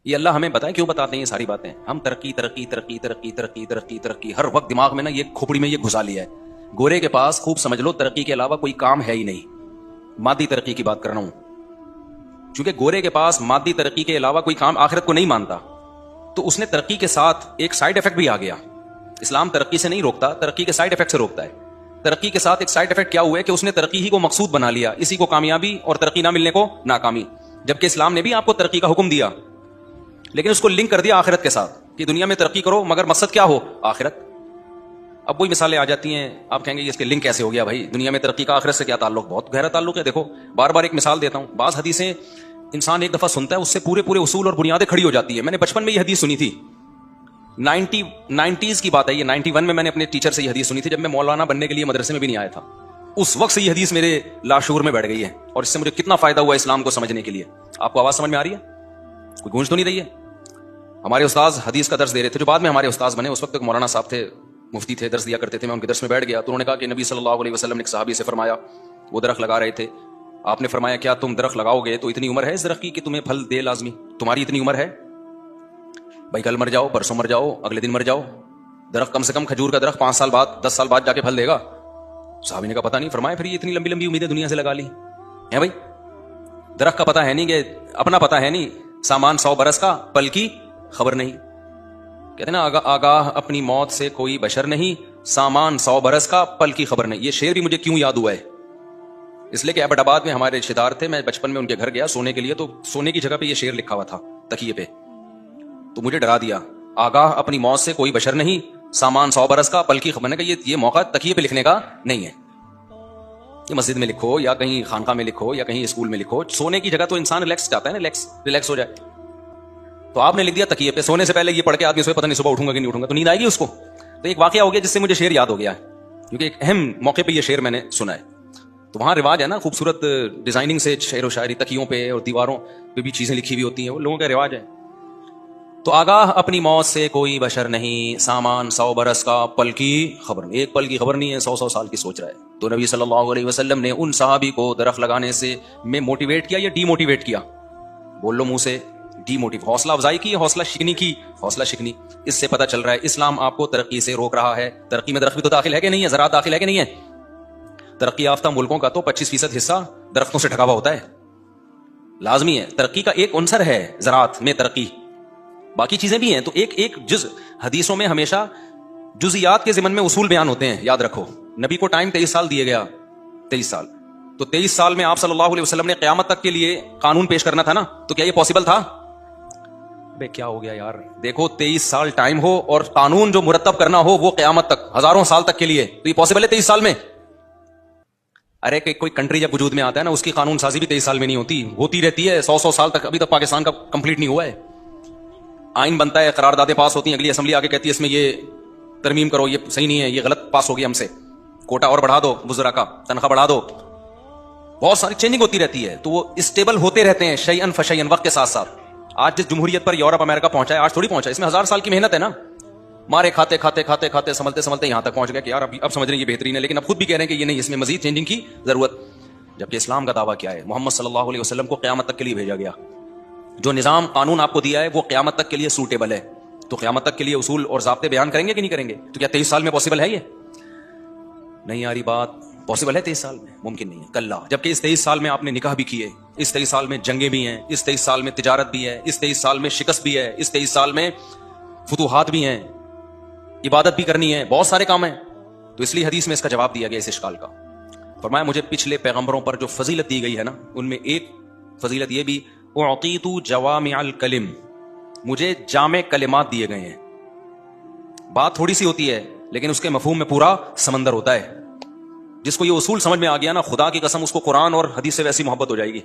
یہ اللہ ہمیں بتائے کیوں بتاتے ہیں یہ ساری باتیں. ہم ترقی ترقی ترقی ترقی ترقی ترقی ترقی ہر وقت دماغ میں نا یہ کھوپڑی میں یہ گھسا لیا ہے. گورے کے پاس خوب سمجھ لو ترقی کے علاوہ کوئی کام ہے ہی نہیں. مادی ترقی کی بات کر رہا ہوں. چونکہ گورے کے پاس مادی ترقی کے علاوہ کوئی کام آخرت کو نہیں مانتا, تو اس نے ترقی کے ساتھ ایک سائیڈ افیکٹ بھی آ گیا. اسلام ترقی سے نہیں روکتا, ترقی کے سائیڈ افیکٹ سے روکتا ہے. ترقی کے ساتھ ایک سائیڈ افیکٹ کیا ہوا ہے کہ اس نے ترقی ہی کو مقصود بنا لیا, اسی کو کامیابی اور ترقی نہ ملنے کو ناکامی. جبکہ اسلام نے بھی آپ کو ترقی کا حکم دیا, لیکن اس کو لنک کر دیا آخرت کے ساتھ کہ دنیا میں ترقی کرو مگر مقصد کیا ہو, آخرت. اب وہی مثالیں آ جاتی ہیں, آپ کہیں گے یہ اس کے لنک کیسے ہو گیا بھائی, دنیا میں ترقی کا آخرت سے کیا تعلق؟ بہت گہرا تعلق ہے. دیکھو بار بار ایک مثال دیتا ہوں. بعض حدیثیں انسان ایک دفعہ سنتا ہے, اس سے پورے پورے اصول اور بنیادیں کھڑی ہو جاتی ہیں. میں نے بچپن میں یہ حدیث سنی تھی, 90s کی بات ہے یہ, 91 میں نے اپنے ٹیچر سے یہ حدیث سنی تھی, جب میں مولانا بننے کے لیے مدرسے میں بھی نہیں آیا تھا. اس وقت سے یہ حدیث میرے لاشعور میں بیٹھ گئی ہے, اور اس سے مجھے کتنا فائدہ ہوا اسلام کو سمجھنے کے لیے. آپ کو آواز سمجھ میں آ رہی ہے؟ کوئی گونج تو نہیں رہی ہے؟ ہمارے استاذ حدیث کا درس دے رہے تھے, جو بعد میں ہمارے استاذ بنے. اس وقت ایک مولانا صاحب تھے, مفتی تھے, درس دیا کرتے تھے. میں ان کے درس میں بیٹھ گیا تو انہوں نے کہا کہ نبی صلی اللہ علیہ وسلم نے ایک صحابی سے فرمایا, وہ درخت لگا رہے تھے. آپ نے فرمایا کیا تم درخت لگاؤ گے تو اتنی عمر ہے اس درخت کی کہ تمہیں پھل دے لازمی؟ تمہاری اتنی عمر ہے بھائی, کل مر جاؤ, پرسوں مر جاؤ, اگلے دن مر جاؤ, درخت کم سے کم کھجور کا درخت 5 سال بعد 10 سال بعد جا کے پھل دے گا. صحابی نے کہا پتہ نہیں. فرمایا پھر یہ اتنی لمبی لمبی امیدیں دنیا سے لگا لی ہیں بھائی, درخت کا پتہ ہے نہیں, کہ اپنا پتہ ہے نہیں, سامان 100 برس کا پل کی خبر نہیں. کہتے ہیں نا آگاہ اپنی موت سے کوئی بشر نہیں, سامان 100 برس کا پل کی خبر نہیں. یہ شعر بھی مجھے کیوں یاد ہوا ہے, اس لیے کہ ایبٹ آباد میں ہمارے رشتے دار تھے, میں بچپن میں ان کے گھر گیا سونے کے لیے, تو سونے کی جگہ پہ یہ شعر لکھا ہوا تھا تکیے پہ, تو مجھے ڈرا دیا. آگاہ اپنی موت سے کوئی بشر نہیں, سامان 100 برس کا پل کی خبر نہیں. کہ یہ موقع تکیے پہ لکھنے کا نہیں ہے. یہ مسجد میں لکھو یا کہیں خانقاہ میں لکھو یا کہیں اسکول میں لکھو, سونے کی جگہ تو انسان ریلیکس چاہتا ہے نا, ریلیکس ہو جائے. تو آپ نے لکھ دیا تکیے پہ, سونے سے پہلے یہ پڑھ کے آدمی سوئے پتہ نہیں صبح اٹھوں گا کہ نہیں اٹھوں گا, تو نیند آئے گی اس کو. تو ایک واقعہ ہو گیا جس سے مجھے شعر یاد ہو گیا ہے, کیونکہ ایک اہم موقع پہ یہ شعر میں نے سنا ہے. تو وہاں رواج ہے نا خوبصورت ڈیزائننگ سے شعر و شاعری, تکیوں پہ اور دیواروں پہ بھی چیزیں لکھی ہوئی ہوتی ہیں, وہ لوگوں کا رواج ہے. تو آگاہ اپنی موت سے کوئی بشر نہیں, سامان 100 برس کا پل کی خبر نہیں. ایک پل کی خبر نہیں ہے, 100 سال کی سوچ رہا ہے. تو نبی صلی اللہ علیہ وسلم نے ان صحابی کو درخت لگانے سے میں موٹیویٹ کیا یا ڈی موٹیویٹ کیا؟ بول لو منہ سے, ڈی موٹیو. حوصلہ افزائی کی, حوصلہ شکنی کی, حوصلہ شکنی. اس سے پتہ چل رہا ہے اسلام آپ کو ترقی سے روک رہا ہے. ترقی میں درخت بھی تو داخل ہے کہ نہیں ہے, زراعت داخل ہے کہ نہیں ہے. ترقی یافتہ ملکوں کا تو 25% حصہ درختوں سے ڈھکا ہوا ہوتا ہے, لازمی ہے. ترقی کا ایک عنصر ہے زراعت میں ترقی, باقی چیزیں بھی ہیں. تو ایک جز حدیثوں میں ہمیشہ جزیات کے ضمن میں اصول بیان ہوتے ہیں, یاد رکھو. نبی کو ٹائم 23 سال دیے گیا, 23 سال. تو 23 سال میں آپ صلی اللہ علیہ وسلم نے قیامت تک کے لیے قانون پیش کرنا تھا نا, تو کیا یہ پاسبل تھا؟ بے کیا ہو گیا یار, دیکھو 23 سال ٹائم ہو اور قانون جو مرتب کرنا ہو وہ قیامت تک, ہزاروں سال تک کے لیے, تو یہ پاسبل ہے 23 سال میں؟ ارے کوئی کنٹری جب وجود میں آتا ہے نا, اس کی قانون سازی بھی 23 سال میں نہیں ہوتی, ہوتی رہتی ہے 100 سال تک. ابھی تک پاکستان کا کمپلیٹ نہیں ہوا ہے. آئین بنتا ہے, قراردادیں پاس ہوتی ہیں, اگلی اسمبلی آ کے کہتی ہے اس میں یہ ترمیم کرو, یہ صحیح نہیں ہے, یہ غلط پاس ہو گیا ہم سے, کوٹا اور بڑھا دو, وزراء کا تنخواہ بڑھا دو. بہت ساری چینجنگ ہوتی رہتی ہے, تو وہ اسٹیبل ہوتے رہتے ہیں شیئن فشیئن, وقت کے ساتھ ساتھ. آج جس جمہوریت پر یورپ امریکہ پہنچا ہے, آج تھوڑی پہنچا ہے, اس میں 1000 سال کی محنت ہے نا. مارے کھاتے کھاتے کھاتے کھاتے سملتے سملتے یہاں تک پہنچ گئے کہ یار اب سمجھ رہے ہیں یہ بہترین ہے, لیکن اب خود بھی کہہ رہے ہیں کہ یہ نہیں, اس میں مزید چینجنگ کی ضرورت. جبکہ اسلام کا دعویٰ کیا ہے؟ محمد صلی اللہ علیہ وسلم کو قیامت تک کے لیے بھیجا گیا. جو نظام قانون آپ کو دیا ہے وہ قیامت تک کے لیے سوٹیبل ہے. تو قیامت تک کے لیے اصول اور ضابطے بیان کریں گے کہ نہیں کریں گے؟ تو کیا 23 سال میں پاسبل ہے؟ یہ نہیں آ رہی بات. پاسبل ہے 23 سال میں؟ ممکن نہیں ہے, کلا. جبکہ اس 23 سال میں آپ نے نکاح بھی کیے, اس 23 سال میں جنگیں بھی ہیں, اس 23 سال میں تجارت بھی ہے, اس 23 سال میں شکست بھی ہے, اس 23 سال میں فتوحات بھی ہیں, عبادت بھی کرنی ہے, بہت سارے کام ہیں. تو اس لیے حدیث میں اس کا جواب دیا گیا اس اشکال کا. فرمایا مجھے پچھلے پیغمبروں پر جو فضیلت دی گئی ہے نا, ان میں ایک فضیلت یہ بھی, اعطیت جوامع الکلم, مجھے جامع کلمات دیے گئے ہیں. بات تھوڑی سی ہوتی ہے لیکن اس کے مفہوم میں پورا سمندر ہوتا ہے. جس کو یہ اصول سمجھ میں آ گیا نا, خدا کی قسم اس کو قرآن اور حدیث سے ویسی محبت ہو جائے گی.